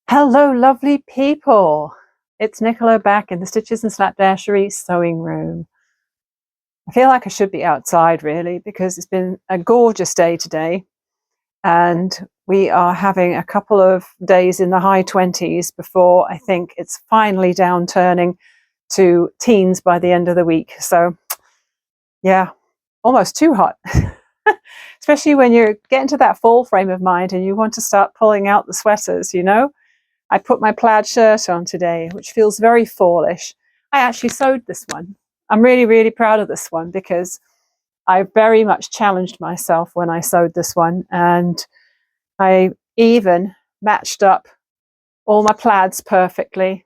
Hello, lovely people. It's Nicola back in the Stitches and Slapdashery sewing room. I feel like I should be outside really because it's been a gorgeous day today and we are having a couple of days in the high 20s before I think it's finally downturning to teens by the end of the week. So yeah, almost too hot. Especially when you're getting to that fall frame of mind and you want to start pulling out the sweaters, you know? I put my plaid shirt on today, which feels very fallish. I actually sewed this one. I'm really, really proud of this one because I very much challenged myself when I sewed this one. And I even matched up all my plaids perfectly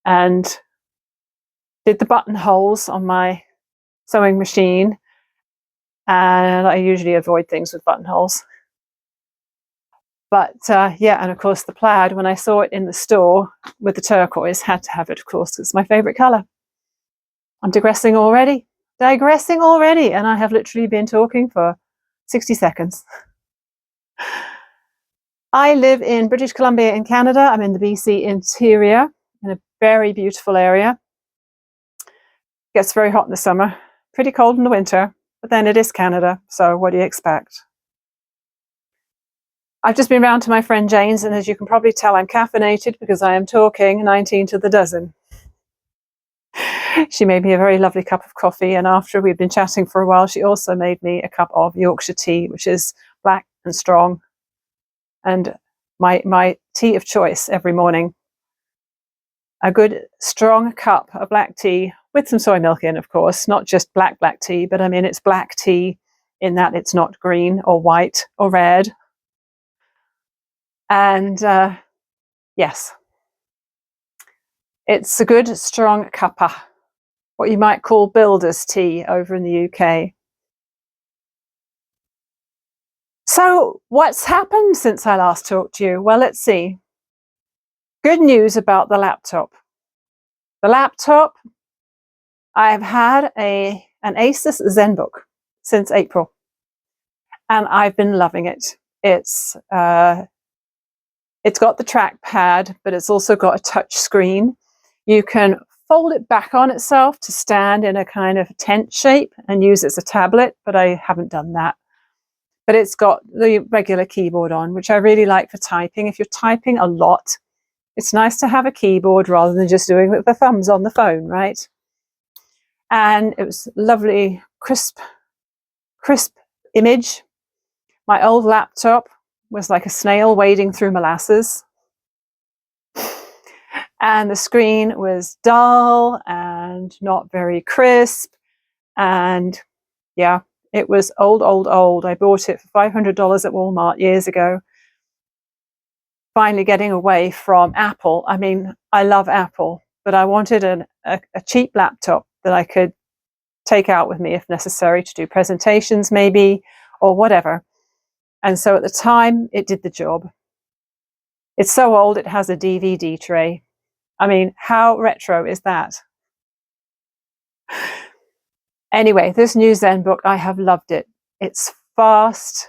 and did the buttonholes on my sewing machine. And I usually avoid things with buttonholes. But yeah, and of course the plaid, when I saw it in the store with the turquoise, had to have it, of course, it's my favorite color. I'm digressing already, and I have literally been talking for 60 seconds. I live in British Columbia in Canada. I'm in the BC interior, in a very beautiful area. It gets very hot in the summer, pretty cold in the winter, but then it is Canada, so what do you expect? I've just been round to my friend Jane's, and as you can probably tell, I'm caffeinated because I am talking 19 to the dozen. She made me a very lovely cup of coffee, and after we'd been chatting for a while, she also made me a cup of Yorkshire tea, which is black and strong, and my tea of choice every morning. A good strong cup of black tea with some soy milk in, of course, not just black tea, but I mean it's black tea in that it's not green or white or red. And yes, it's a good strong cuppa, what you might call builder's tea over in the UK. So what's happened since I last talked to you? Well, let's see. Good news about the laptop. The laptop, I've had an Asus ZenBook since April, and I've been loving it. It's got the trackpad, but it's also got a touch screen. You can fold it back on itself to stand in a kind of tent shape and use it as a tablet, but I haven't done that. But it's got the regular keyboard on, which I really like for typing. If you're typing a lot, it's nice to have a keyboard rather than just doing it with the thumbs on the phone, right? And it was lovely, crisp image. My old laptop was like a snail wading through molasses. And the screen was dull and not very crisp. And yeah, it was old. I bought it for $500 at Walmart years ago. Finally getting away from Apple. I mean, I love Apple, but I wanted a cheap laptop that I could take out with me if necessary to do presentations maybe, or whatever. And so at the time, it did the job. It's so old, it has a DVD tray. I mean, how retro is that? Anyway, this new ZenBook, I have loved it. It's fast.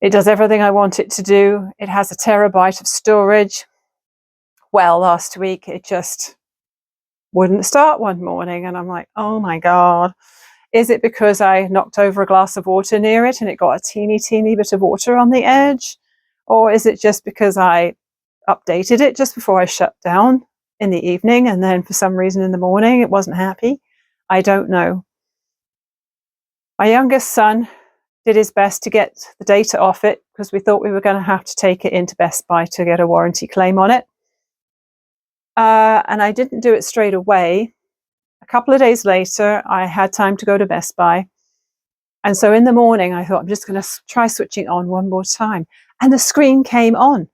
It does everything I want it to do. It has 1 terabyte of storage. Well, last week, it just wouldn't start one morning. And I'm like, oh my God. Is it because I knocked over a glass of water near it and it got a teeny bit of water on the edge? Or is it just because I updated it just before I shut down in the evening and then for some reason in the morning it wasn't happy? I don't know. My youngest son did his best to get the data off it because we thought we were going to have to take it into Best Buy to get a warranty claim on it. And I didn't do it straight away. A couple of days later, I had time to go to Best Buy. And so in the morning, I thought, I'm just going to try switching on one more time. And the screen came on.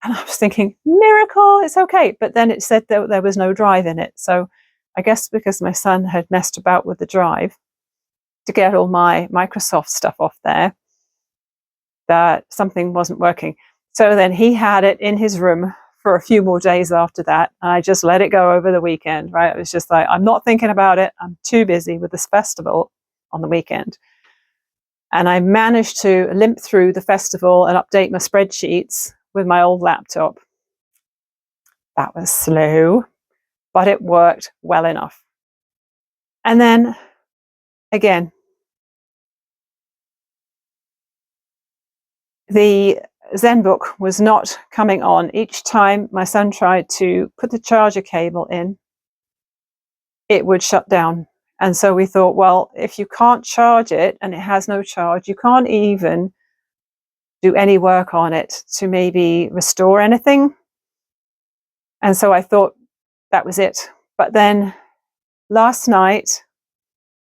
And I was thinking, miracle, it's okay. But then it said that there was no drive in it. So I guess because my son had messed about with the drive to get all my Microsoft stuff off there, that something wasn't working. So then he had it in his room for a few more days after that. And I just let it go over the weekend, right? It was just like, I'm not thinking about it. I'm too busy with this festival on the weekend. And I managed to limp through the festival and update my spreadsheets with my old laptop. That was slow, but it worked well enough. And then again, the ZenBook was not coming on. Each time my son tried to put the charger cable in, it would shut down. And so we thought, well, if you can't charge it and it has no charge, you can't even do any work on it to maybe restore anything. And so I thought that was it. But then last night,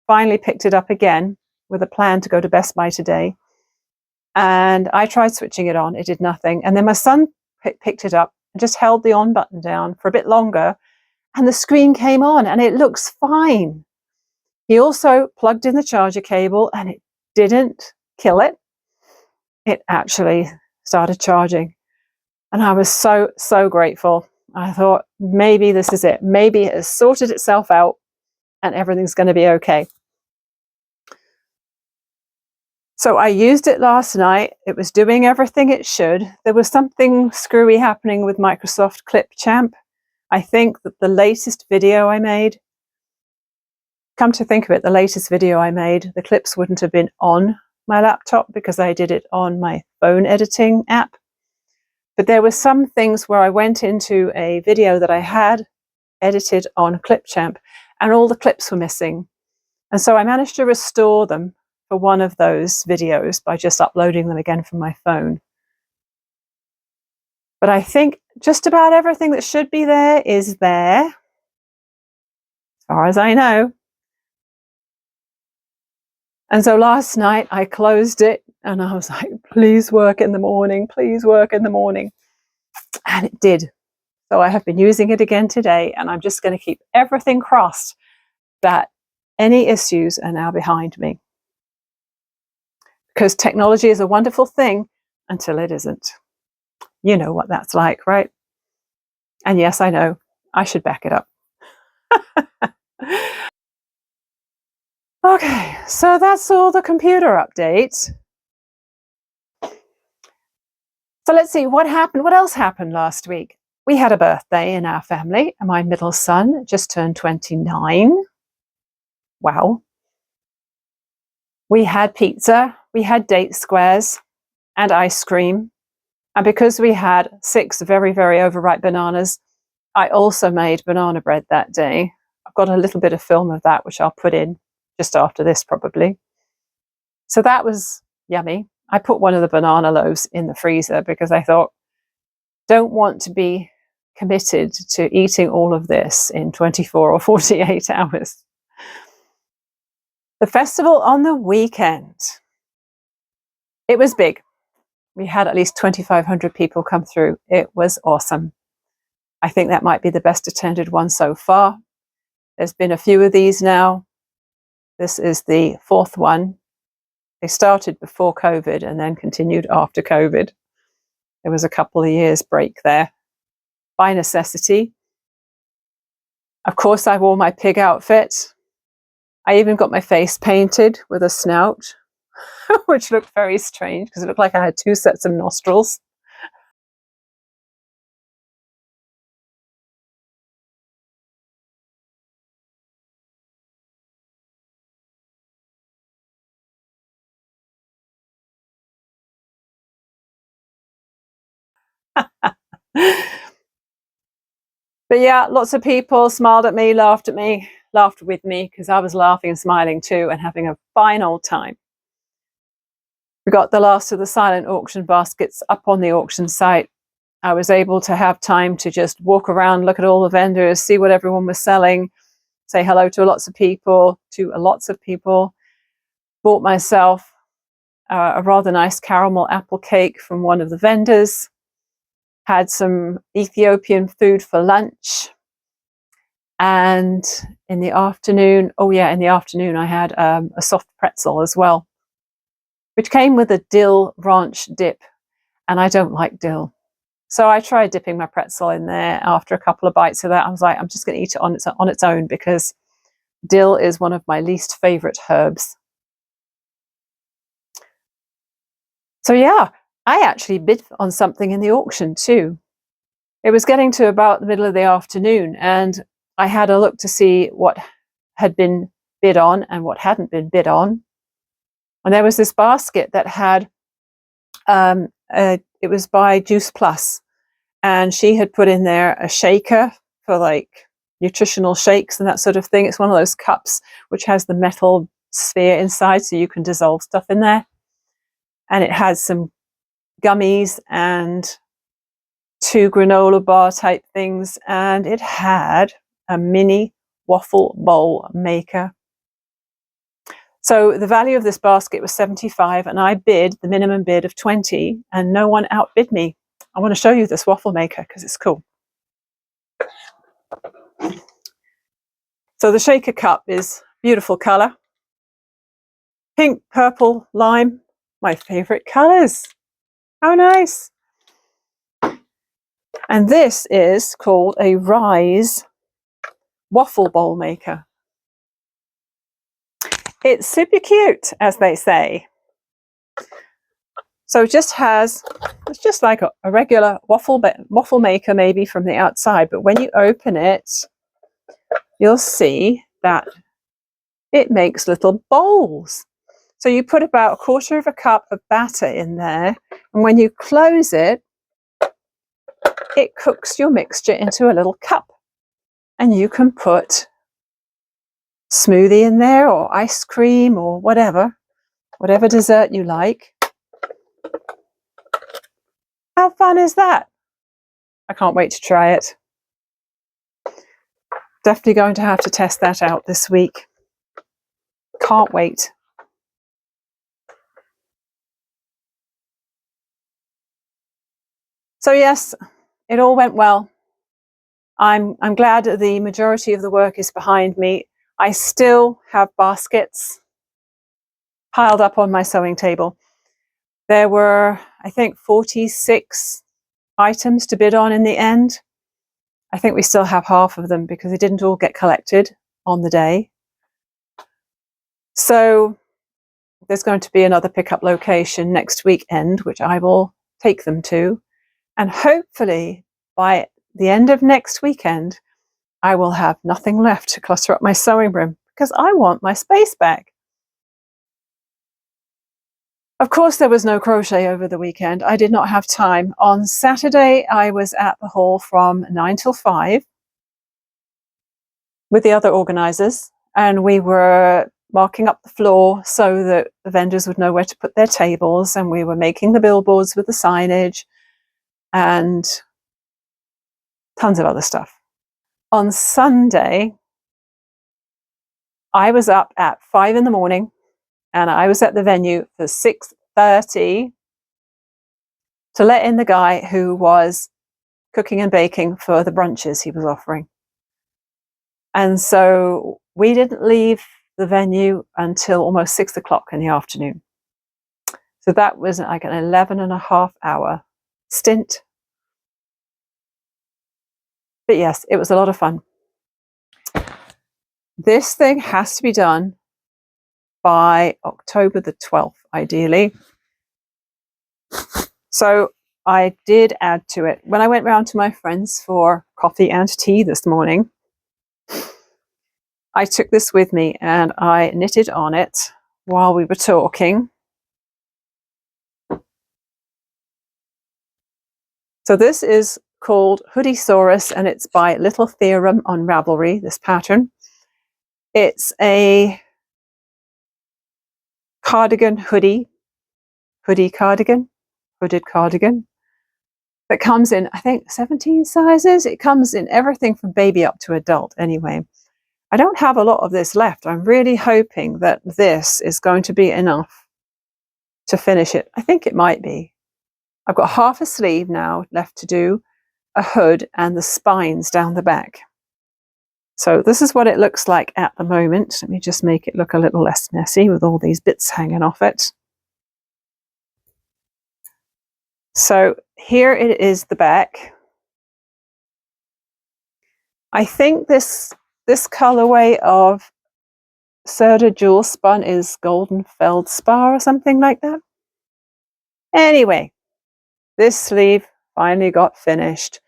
finally picked it up again with a plan to go to Best Buy today. And I tried switching it on. It did nothing. And then my son picked it up and just held the on button down for a bit longer. And the screen came on and it looks fine. He also plugged in the charger cable and it didn't kill it. It actually started charging. And I was so, so grateful. I thought, maybe this is it. Maybe it has sorted itself out and everything's going to be okay. So I used it last night. It was doing everything it should. There was something screwy happening with Microsoft Clipchamp. I think that the latest video I made, come to think of it, the latest video I made, the clips wouldn't have been on my laptop because I did it on my phone editing app. But there were some things where I went into a video that I had edited on Clipchamp and all the clips were missing. And so I managed to restore them for one of those videos by just uploading them again from my phone. But I think just about everything that should be there is there, as far as I know. And so last night I closed it and I was like, please work in the morning, please work in the morning. And it did. So I have been using it again today and I'm just going to keep everything crossed that any issues are now behind me. Because technology is a wonderful thing until it isn't. You know what that's like, right? And yes, I know, I should back it up. Okay, so that's all the computer updates. So let's see what happened. What else happened last week? We had a birthday in our family, and my middle son just turned 29. Wow. We had pizza, we had date squares and ice cream. And because we had 6 very, very overripe bananas, I also made banana bread that day. I've got a little bit of film of that, which I'll put in just after this probably. So that was yummy. I put one of the banana loaves in the freezer because I thought, don't want to be committed to eating all of this in 24 or 48 hours. The festival on the weekend. It was big. We had at least 2,500 people come through. It was awesome. I think that might be the best attended one so far. There's been a few of these now. This is the 4th one. They started before COVID and then continued after COVID. There was a couple of years break there. By necessity. Of course, I wore my pig outfit. I even got my face painted with a snout, which looked very strange because it looked like I had 2 sets of nostrils. But yeah, lots of people smiled at me, laughed with me because I was laughing and smiling too and having a fine old time. We got the last of the silent auction baskets up on the auction site. I was able to have time to just walk around, look at all the vendors, see what everyone was selling, say hello to lots of people, Bought myself a rather nice caramel apple cake from one of the vendors. Had some Ethiopian food for lunch. And in the afternoon, I had a soft pretzel as well, which came with a dill ranch dip. And I don't like dill. So I tried dipping my pretzel in there. After a couple of bites of that, I was like, I'm just going to eat it on its own because dill is one of my least favorite herbs. So yeah, I actually bid on something in the auction too. It was getting to about the middle of the afternoon, and I had a look to see what had been bid on and what hadn't been bid on. And there was this basket that had, it was by Juice Plus, and she had put in there a shaker for like nutritional shakes and that sort of thing. It's one of those cups which has the metal sphere inside so you can dissolve stuff in there. And it has some gummies and 2 granola bar type things, and it had a mini waffle bowl maker. So the value of this basket was $75, and I bid the minimum bid of $20, and no one outbid me. I want to show you this waffle maker because it's cool. So the shaker cup is beautiful color. Pink, purple, lime, my favorite colors. How nice. And this is called a Rise waffle bowl maker. It's super cute, as they say. So it just has, it's just like a regular waffle maker maybe from the outside, but when you open it, you'll see that it makes little bowls. So you put about 1/4 cup of batter in there, and when you close it, it cooks your mixture into a little cup, and you can put smoothie in there or ice cream or whatever dessert you like. How fun is that? I can't wait to try it. Definitely going to have to test that out this week. Can't wait. So yes, it all went well. I'm glad that the majority of the work is behind me. I still have baskets piled up on my sewing table. There were, I think, 46 items to bid on in the end. I think we still have half of them because they didn't all get collected on the day. So there's going to be another pickup location next weekend, which I will take them to. And hopefully by the end of next weekend, I will have nothing left to clutter up my sewing room because I want my space back. Of course, there was no crochet over the weekend. I did not have time. On Saturday, I was at the hall from 9 till 5 with the other organisers, and we were marking up the floor so that the vendors would know where to put their tables, and we were making the billboards with the signage and tons of other stuff. On Sunday, I was up at 5 in the morning, and I was at the venue for 6:30 to let in the guy who was cooking and baking for the brunches he was offering. And so we didn't leave the venue until almost 6 o'clock in the afternoon. So that was like an 11.5-hour stint. But yes, it was a lot of fun. This thing has to be done by October the 12th, ideally. So I did add to it. When I went round to my friends for coffee and tea this morning, I took this with me and I knitted on it while we were talking. So this is called Hoodiesaurus, and it's by Littletheorem on Ravelry, this pattern. It's a cardigan hooded cardigan that comes in, I think, 17 sizes. It comes in everything from baby up to adult anyway. I don't have a lot of this left. I'm really hoping that this is going to be enough to finish it. I think it might be. I've got half a sleeve now left to do, a hood, and the spines down the back. So this is what it looks like at the moment. Let me just make it look a little less messy with all these bits hanging off it. So here it is, the back. I think this colorway of Serta Jewel Spun is Golden Feldspar or something like that. Anyway, this sleeve finally got finished.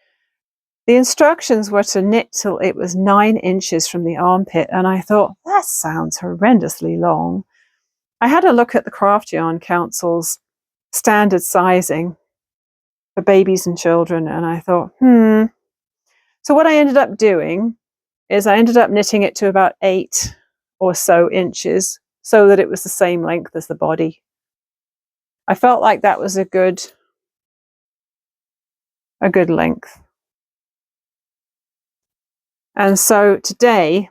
The instructions were to knit till it was 9 inches from the armpit, and I thought, that sounds horrendously long. I had a look at the Craft Yarn Council's standard sizing for babies and children, and I thought, So what I ended up doing is I ended up knitting it to about 8 or so inches so that it was the same length as the body. I felt like that was a good length. And so today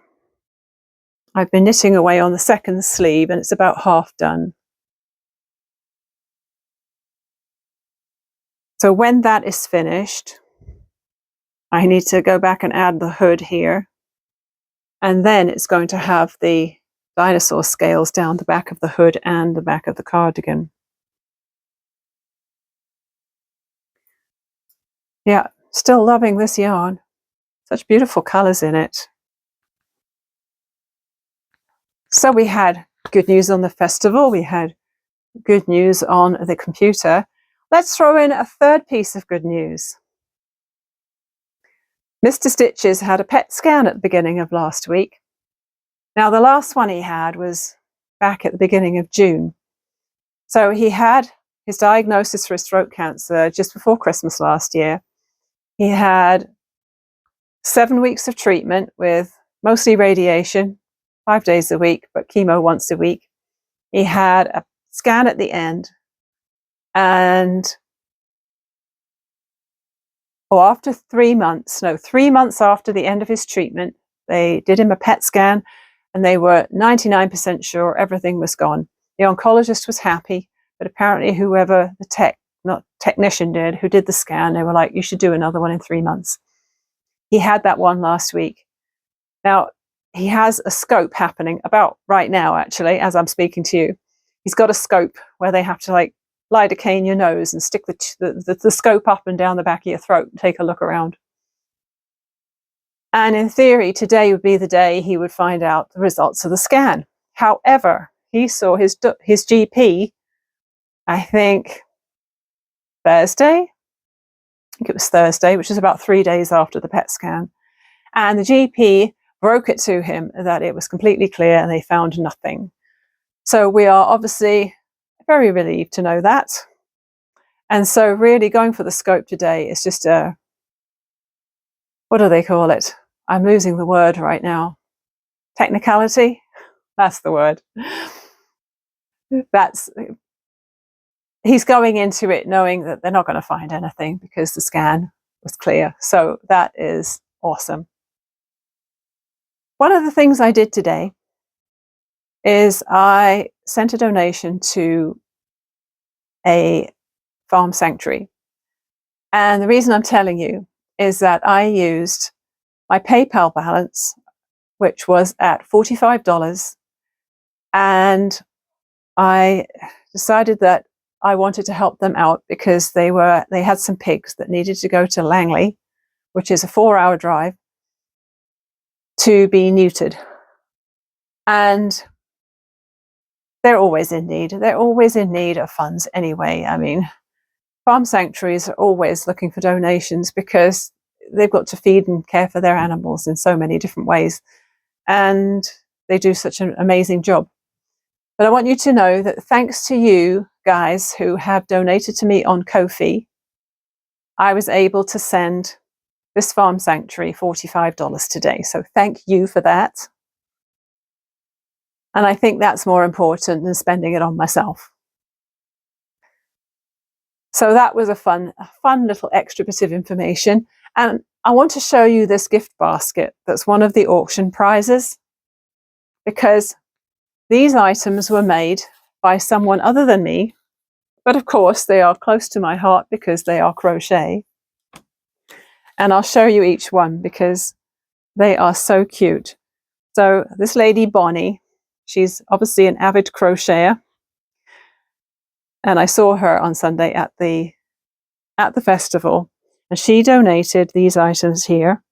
I've been knitting away on the second sleeve, and it's about half done. So when that is finished, I need to go back and add the hood here. And then it's going to have the dinosaur scales down the back of the hood and the back of the cardigan. Yeah, still loving this yarn. Such beautiful colors in it. So we had good news on the festival. We had good news on the computer. Let's throw in a third piece of good news. Mr. Stitches had a PET scan at the beginning of last week. Now, the last one he had was back at the beginning of June. So he had his diagnosis for his throat cancer just before Christmas last year. He had 7 weeks of treatment with mostly radiation, 5 days a week, but chemo once a week. He had a scan at the end, and after 3 months after the end of his treatment, they did him a PET scan, and they were 99% sure everything was gone. The oncologist was happy, but apparently whoever the technician who did the scan, they were like, you should do another one in 3 months. He had that one last week. Now, he has a scope happening about right now, actually, as I'm speaking to you. He's got a scope where they have to like lidocaine your nose and stick the scope up and down the back of your throat and take a look around. And in theory, today would be the day he would find out the results of the scan. However, he saw his GP, I think Thursday. I think it was Thursday, which is about 3 days after the PET scan. And the GP broke it to him that it was completely clear and they found nothing. So we are obviously very relieved to know that. And so really going for the scope today is just a, what do they call it? I'm losing the word right now. Technicality? That's the word. He's going into it knowing that they're not going to find anything because the scan was clear. So that is awesome. One of the things I did today is I sent a donation to a farm sanctuary. And the reason I'm telling you is that I used my PayPal balance, which was at $45, and I decided that I wanted to help them out because they had some pigs that needed to go to Langley, which is a 4-hour drive, to be neutered. And they're always in need. They're always in need of funds anyway. I mean, farm sanctuaries are always looking for donations because they've got to feed and care for their animals in so many different ways. And they do such an amazing job. But I want you to know that thanks to you guys who have donated to me on Ko-fi, I was able to send this farm sanctuary $45 today. So thank you for that. And I think that's more important than spending it on myself. So that was a fun little extra bit of information. And I want to show you this gift basket that's one of the auction prizes, because these items were made by someone other than me, but of course they are close to my heart because they are crochet. And I'll show you each one because they are so cute. So this lady, Bonnie, she's obviously an avid crocheter. And I saw her on Sunday at the festival, and she donated these items here.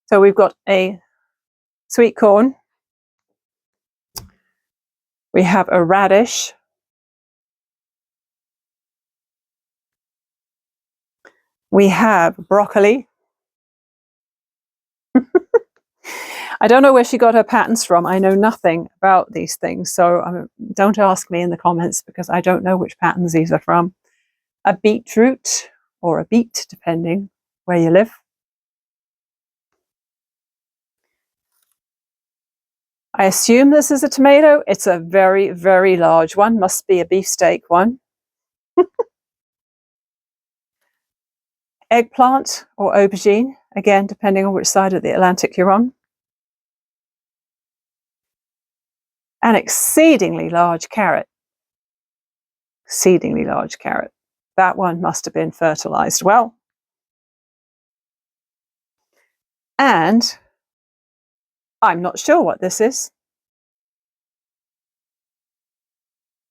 So we've got a sweet corn. We have a radish. We have broccoli. I don't know where she got her patterns from. I know nothing about these things, so don't ask me in the comments because I don't know which patterns these are from. A beetroot, or a beet, depending where you live. I assume this is a tomato. It's a very, very large one. Must be a beefsteak one. Eggplant or aubergine, again, depending on which side of the Atlantic you're on. An exceedingly large carrot. Exceedingly large carrot. That one must have been fertilized well. And I'm not sure what this is.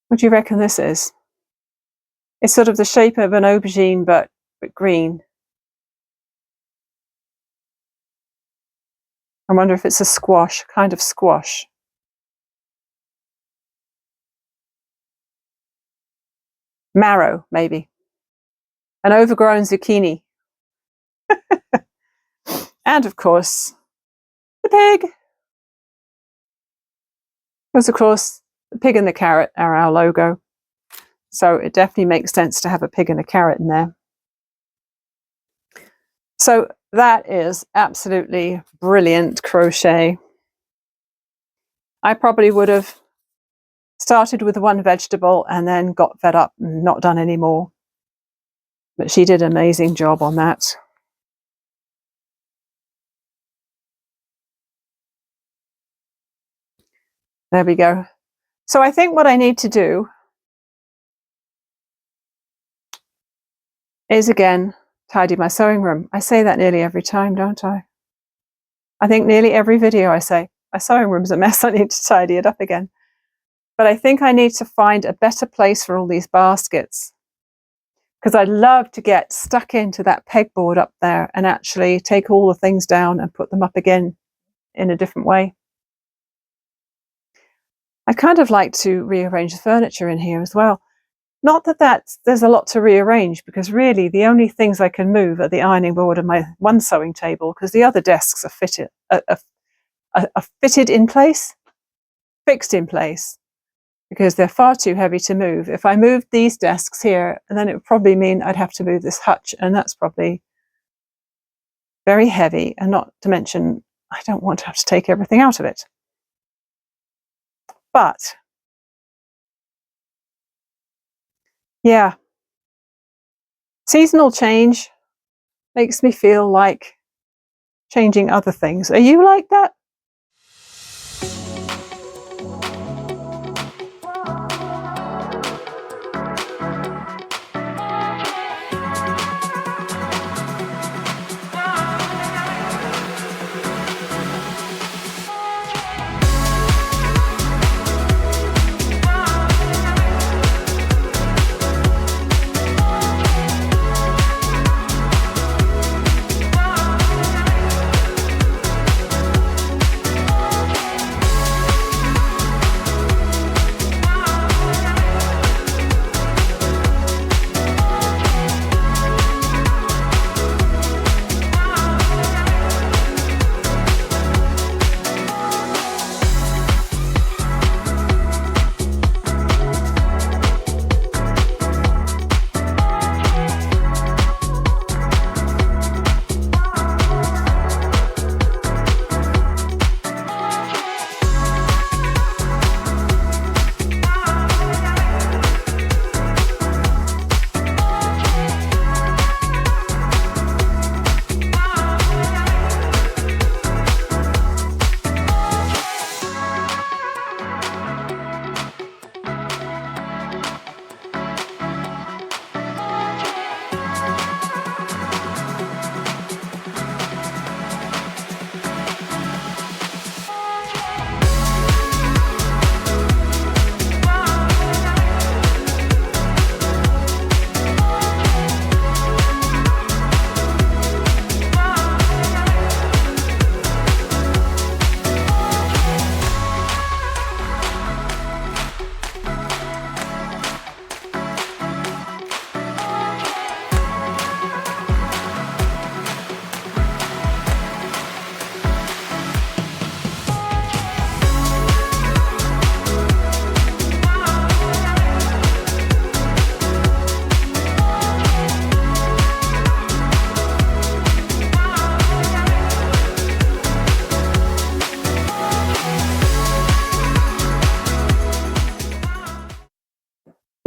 What do you reckon this is? It's sort of the shape of an aubergine, but green. I wonder if it's a squash, kind of squash. Marrow, maybe. An overgrown zucchini. And of course, the pig. Because of course, the pig and the carrot are our logo. So it definitely makes sense to have a pig and a carrot in there. So that is absolutely brilliant crochet. I probably would have started with one vegetable and then got fed up and not done any more. But she did an amazing job on that. There we go. So I think what I need to do is, again, tidy my sewing room. I say that nearly every time, don't I? I think nearly every video I say, my sewing room's a mess, I need to tidy it up again. But I think I need to find a better place for all these baskets, because I'd love to get stuck into that pegboard up there and actually take all the things down and put them up again in a different way. I'd kind of like to rearrange the furniture in here as well. Not that there's a lot to rearrange, because really the only things I can move are the ironing board and my one sewing table, because the other desks are fixed in place, because they're far too heavy to move. If I moved these desks here, then it would probably mean I'd have to move this hutch, and that's probably very heavy, and not to mention I don't want to have to take everything out of it. But yeah, seasonal change makes me feel like changing other things. Are you like that?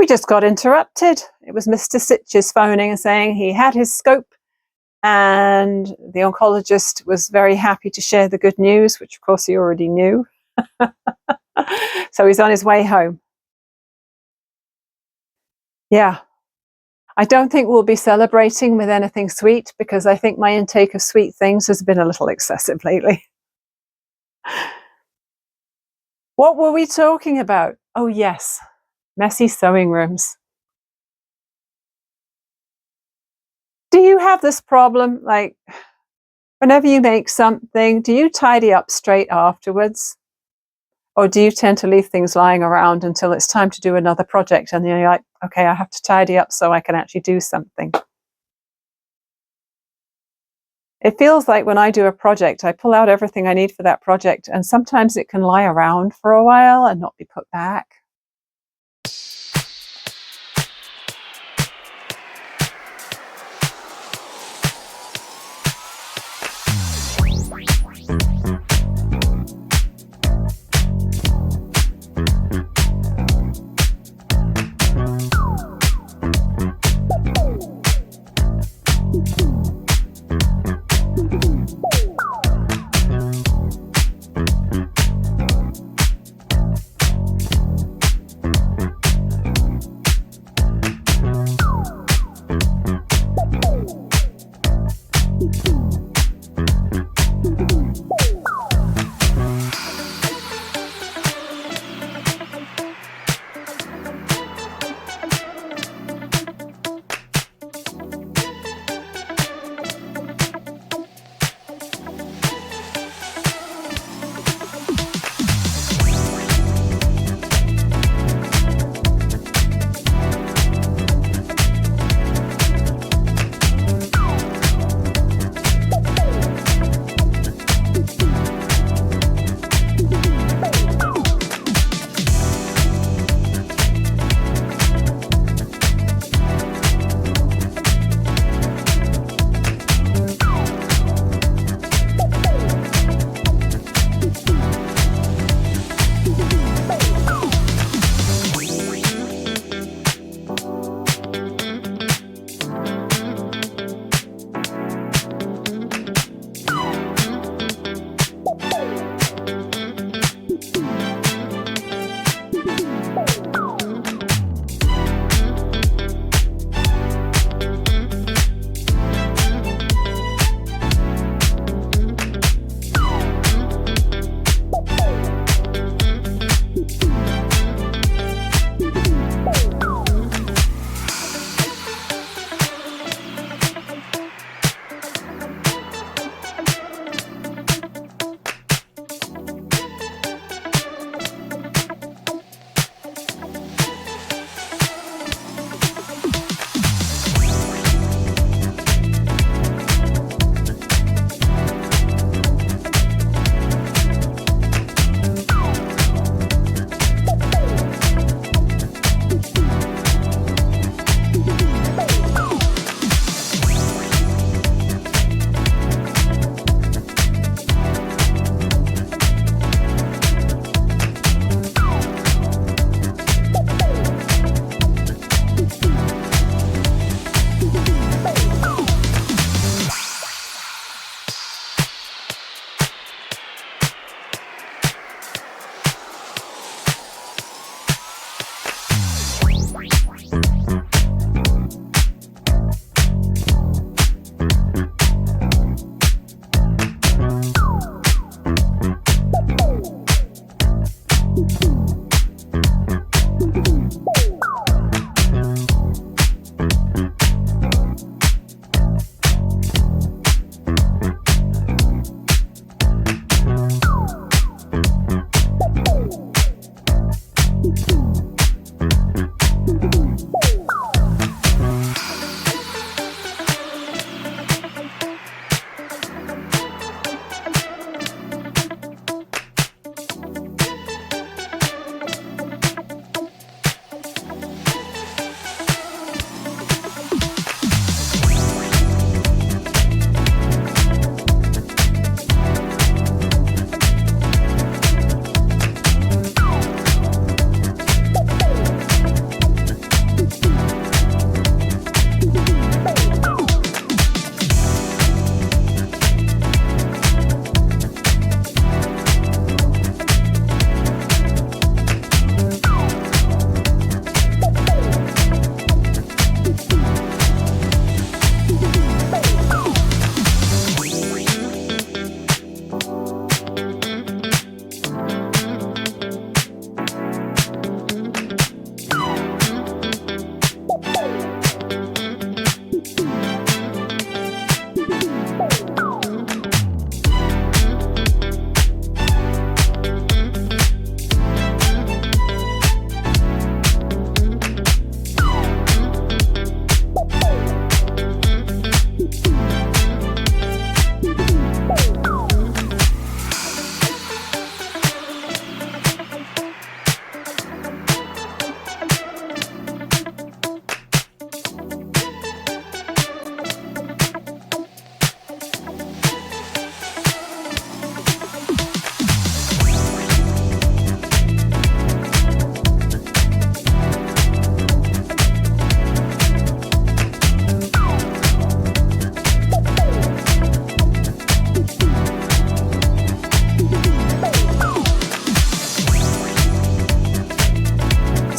just got interrupted. It was Mr. Sitches phoning and saying he had his scope, and the oncologist was very happy to share the good news, which of course he already knew. So he's on his way home. Yeah. I don't think we'll be celebrating with anything sweet, because I think my intake of sweet things has been a little excessive lately. What were we talking about? Oh yes, messy sewing rooms. Do you have this problem, like, whenever you make something, do you tidy up straight afterwards? Or do you tend to leave things lying around until it's time to do another project and then you're like, okay, I have to tidy up so I can actually do something? It feels like when I do a project, I pull out everything I need for that project, and sometimes it can lie around for a while and not be put back.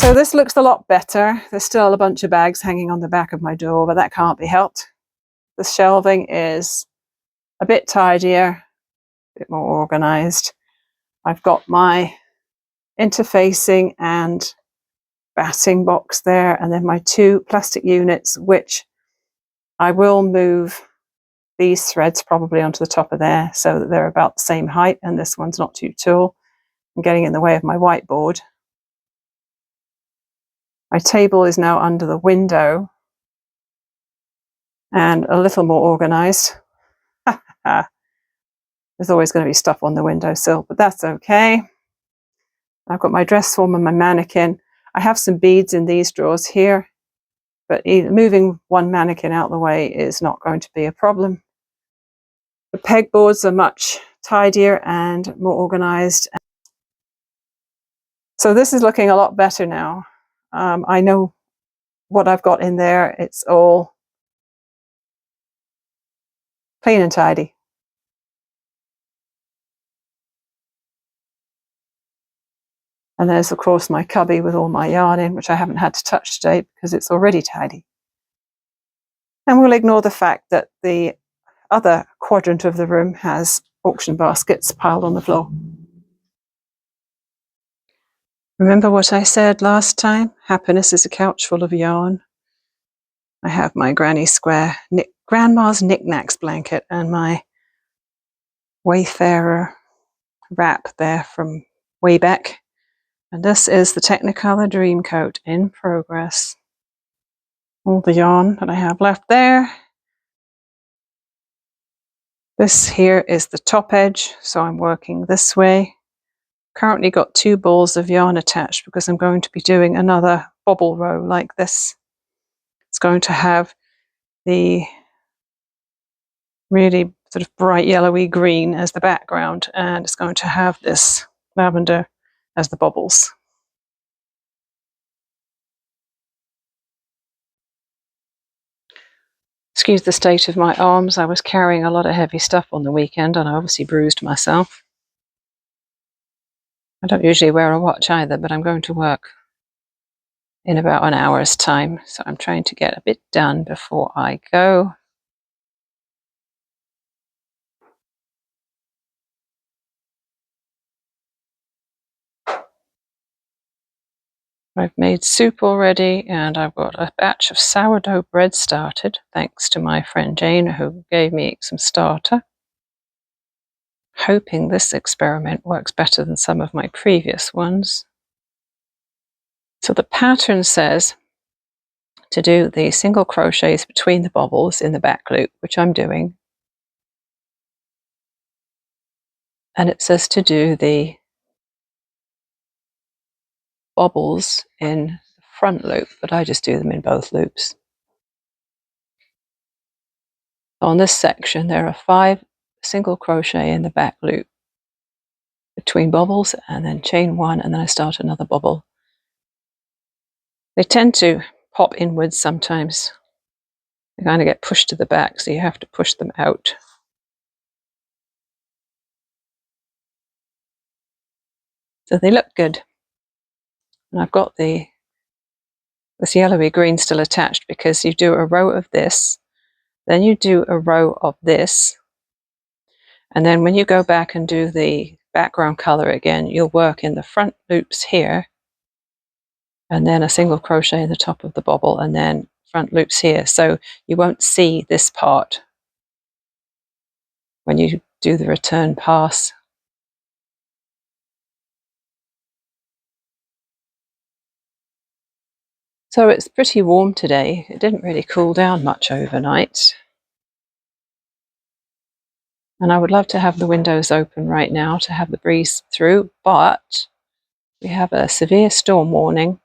So this looks a lot better. There's still a bunch of bags hanging on the back of my door, but that can't be helped. The shelving is a bit tidier, a bit more organized. I've got my interfacing and batting box there, and then my 2 plastic units, which I will move these threads probably onto the top of there so that they're about the same height, and this one's not too tall. I'm getting in the way of my whiteboard. My table is now under the window and a little more organized. There's always going to be stuff on the windowsill, but that's okay. I've got my dress form and my mannequin. I have some beads in these drawers here, but moving one mannequin out of the way is not going to be a problem. The pegboards are much tidier and more organized. So this is looking a lot better now. I know what I've got in there. It's all clean and tidy. And there's, of course, my cubby with all my yarn in, which I haven't had to touch today because it's already tidy. And we'll ignore the fact that the other quadrant of the room has auction baskets piled on the floor. Remember what I said last time? Happiness is a couch full of yarn. I have my Granny Square Grandma's Knickknacks blanket and my Wayfarer wrap there from way back. And this is the Technicolor Dreamcoat in progress. All the yarn that I have left there. This here is the top edge, so I'm working this way. Currently got 2 balls of yarn attached because I'm going to be doing another bobble row like this. It's going to have the really sort of bright yellowy green as the background, and it's going to have this lavender as the bobbles. Excuse the state of my arms. I was carrying a lot of heavy stuff on the weekend and I obviously bruised myself. I don't usually wear a watch either, but I'm going to work in about an hour's time, so I'm trying to get a bit done before I go. I've made soup already, and I've got a batch of sourdough bread started, thanks to my friend Jane, who gave me some starter. Hoping this experiment works better than some of my previous ones. So the pattern says to do the single crochets between the bobbles in the back loop, which I'm doing. And it says to do the bobbles in the front loop, but I just do them in both loops. On this section, there are 5 single crochet in the back loop between bobbles, and then chain 1, and then I start another bobble. They tend to pop inwards sometimes. They kind of get pushed to the back, so you have to push them out. So they look good. And I've got this yellowy green still attached because you do a row of this, then you do a row of this, and then when you go back and do the background color again, you'll work in the front loops here, and then a single crochet in the top of the bobble, and then front loops here. So you won't see this part when you do the return pass. So it's pretty warm today. It didn't really cool down much overnight. And I would love to have the windows open right now to have the breeze through, but we have a severe storm warning.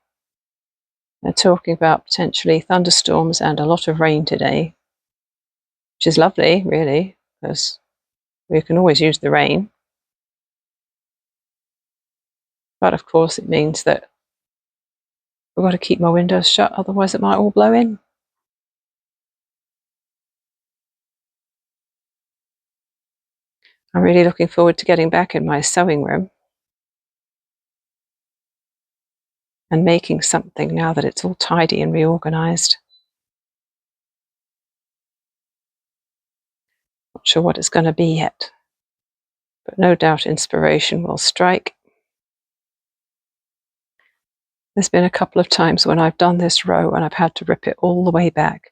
They're talking about potentially thunderstorms and a lot of rain today, which is lovely, really, because we can always use the rain. But of course, it means that I've got to keep my windows shut, otherwise it might all blow in. I'm really looking forward to getting back in my sewing room and making something now that it's all tidy and reorganized. Not sure what it's going to be yet, but no doubt inspiration will strike. There's been a couple of times when I've done this row and I've had to rip it all the way back.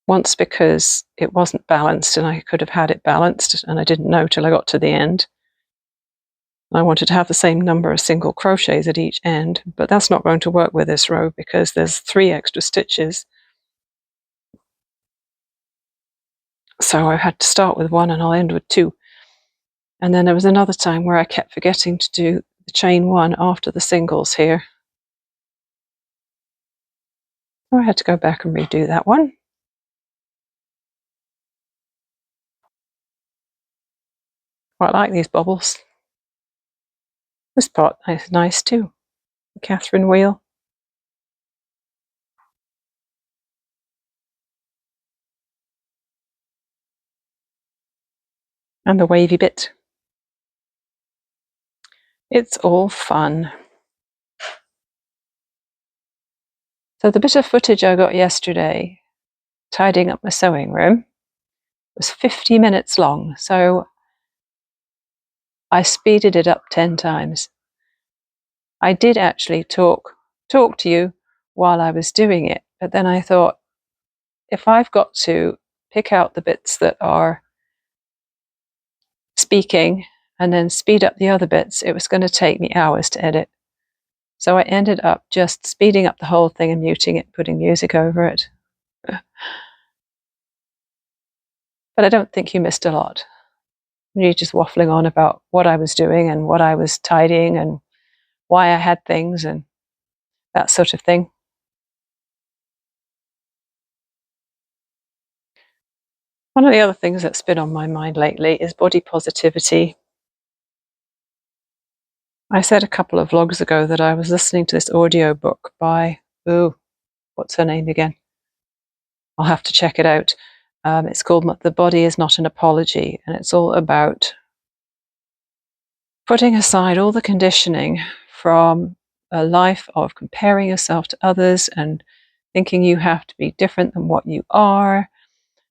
Once because it wasn't balanced and I could have had it balanced and I didn't know till I got to the end. I wanted to have the same number of single crochets at each end, but that's not going to work with this row because there's 3 extra stitches. So I had to start with 1 and I'll end with 2. And then there was another time where I kept forgetting to do the chain 1 after the singles here. So I had to go back and redo that one. Quite like these bubbles. This part is nice too. The Catherine wheel. And the wavy bit. It's all fun. So the bit of footage I got yesterday, tidying up my sewing room, was 50 minutes long. So I speeded it up 10 times. I did actually talk to you while I was doing it, but then I thought, if I've got to pick out the bits that are speaking and then speed up the other bits, it was going to take me hours to edit. So I ended up just speeding up the whole thing and muting it, putting music over it. But I don't think you missed a lot. You're just waffling on about what I was doing and what I was tidying and why I had things and that sort of thing. One of the other things that's been on my mind lately is body positivity. I said a couple of vlogs ago that I was listening to this audio book by, what's her name again? I'll have to check it out. It's called The Body is Not an Apology, and it's all about putting aside all the conditioning from a life of comparing yourself to others and thinking you have to be different than what you are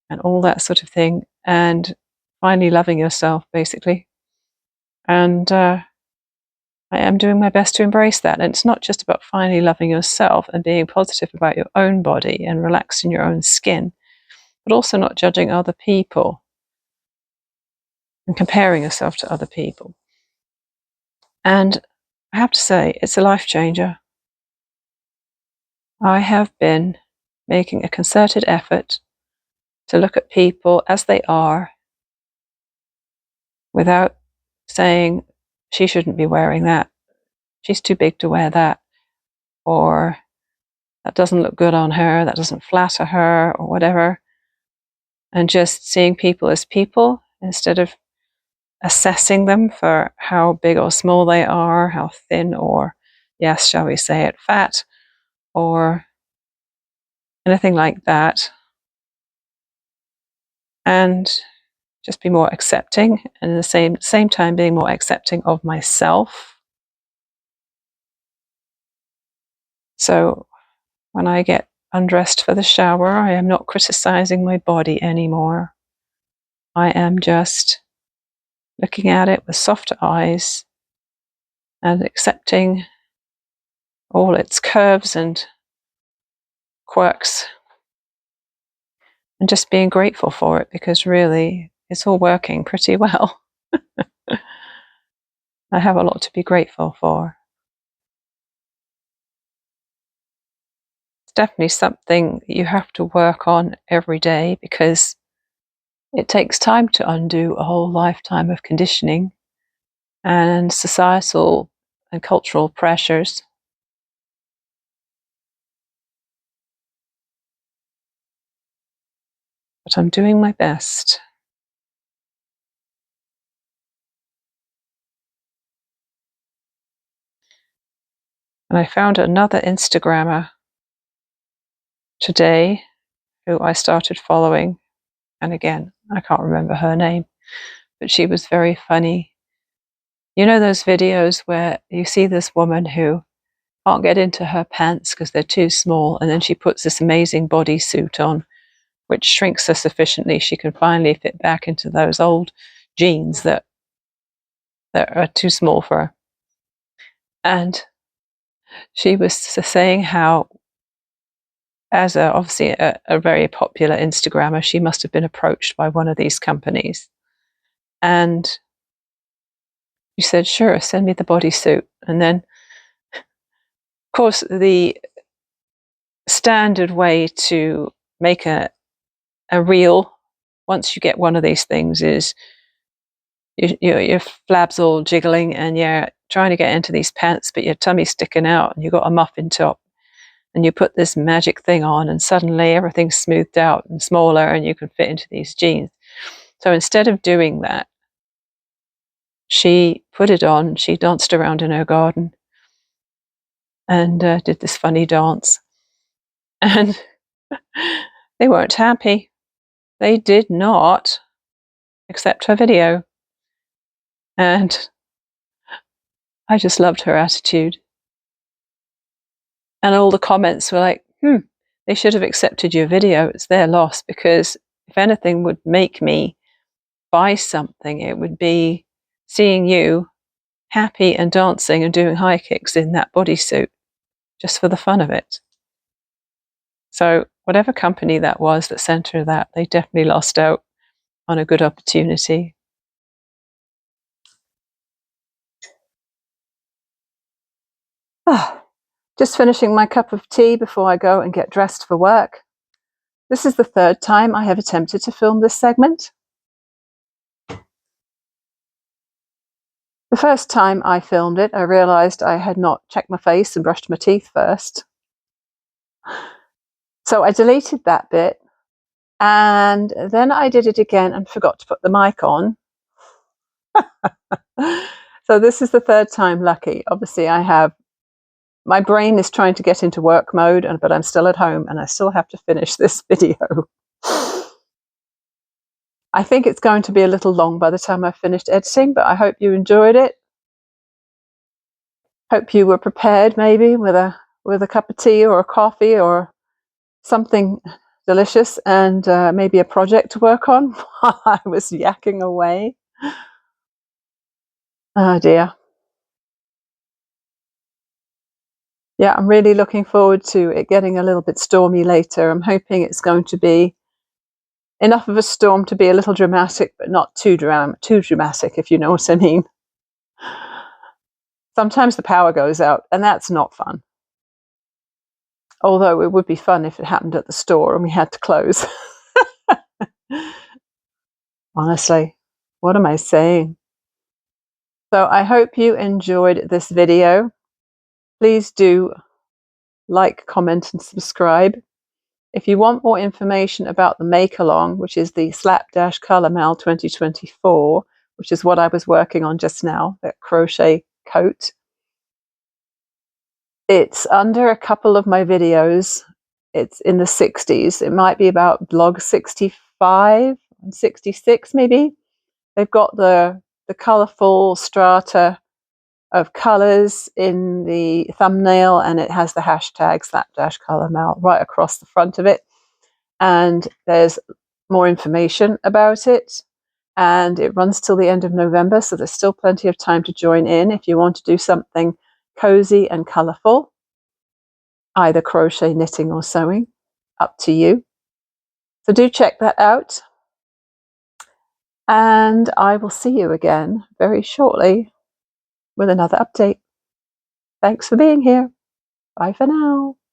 and all that sort of thing, and finally loving yourself, basically. And I am doing my best to embrace that. And it's not just about finally loving yourself and being positive about your own body and relaxing your own skin, but also not judging other people and comparing yourself to other people. And I have to say, it's a life changer. I have been making a concerted effort to look at people as they are without saying, she shouldn't be wearing that, she's too big to wear that, or that doesn't look good on her, that doesn't flatter her, or whatever. And just seeing people as people instead of assessing them for how big or small they are, how thin or, yes, shall we say it, fat, or anything like that. And just be more accepting, and at the same time being more accepting of myself. So when I get undressed for the shower, I am not criticizing my body anymore. I am just looking at it with softer eyes and accepting all its curves and quirks, and just being grateful for it, because really it's all working pretty well. I have a lot to be grateful for. It's definitely something that you have to work on every day, because it takes time to undo a whole lifetime of conditioning and societal and cultural pressures. But I'm doing my best. And I found another Instagrammer today who I started following. And again, I can't remember her name, but she was very funny. You know those videos where you see this woman who can't get into her pants because they're too small, and then she puts this amazing bodysuit on, which shrinks her sufficiently she can finally fit back into those old jeans that are too small for her. And she was saying how, as obviously a very popular Instagrammer, she must have been approached by one of these companies. And she said, sure, send me the bodysuit. And then, of course, the standard way to make a reel, once you get one of these things, is your flab's all jiggling and you're trying to get into these pants, but your tummy's sticking out and you've got a muffin top. And you put this magic thing on and suddenly everything's smoothed out and smaller and you can fit into these jeans. So instead of doing that, she put it on, she danced around in her garden and did this funny dance. And they weren't happy. They did not accept her video. And I just loved her attitude. And all the comments were like, they should have accepted your video. It's their loss, because if anything would make me buy something, it would be seeing you happy and dancing and doing high kicks in that bodysuit, just for the fun of it. So whatever company that was that sent her that, they definitely lost out on a good opportunity. Just finishing my cup of tea before I go and get dressed for work. This is the third time I have attempted to film this segment. The first time I filmed it, I realized I had not checked my face and brushed my teeth first. So I deleted that bit, and then I did it again and forgot to put the mic on. So this is the third time lucky. Obviously my brain is trying to get into work mode, but I'm still at home and I still have to finish this video. I think it's going to be a little long by the time I've finished editing, but I hope you enjoyed it. Hope you were prepared, maybe with a cup of tea or a coffee or something delicious, and maybe a project to work on while I was yakking away. Oh dear. Yeah, I'm really looking forward to it getting a little bit stormy later. I'm hoping it's going to be enough of a storm to be a little dramatic, but not too dramatic, if you know what I mean. Sometimes the power goes out, and that's not fun. Although it would be fun if it happened at the store and we had to close. Honestly, what am I saying? So I hope you enjoyed this video. Please do like, comment, and subscribe. If you want more information about the make-along, which is the Slapdash Color Mal 2024, which is what I was working on just now, that crochet coat, it's under a couple of my videos. It's in the 60s. It might be about blog 65 and 66 maybe. They've got the colorful strata of colors in the thumbnail, and it has the hashtag Slapdash Color Mal right across the front of it. And there's more information about it, and it runs till the end of November, so there's still plenty of time to join in if you want to do something cozy and colorful, either crochet, knitting, or sewing, up to you. So do check that out, and I will see you again very shortly with another update. Thanks for being here. Bye for now.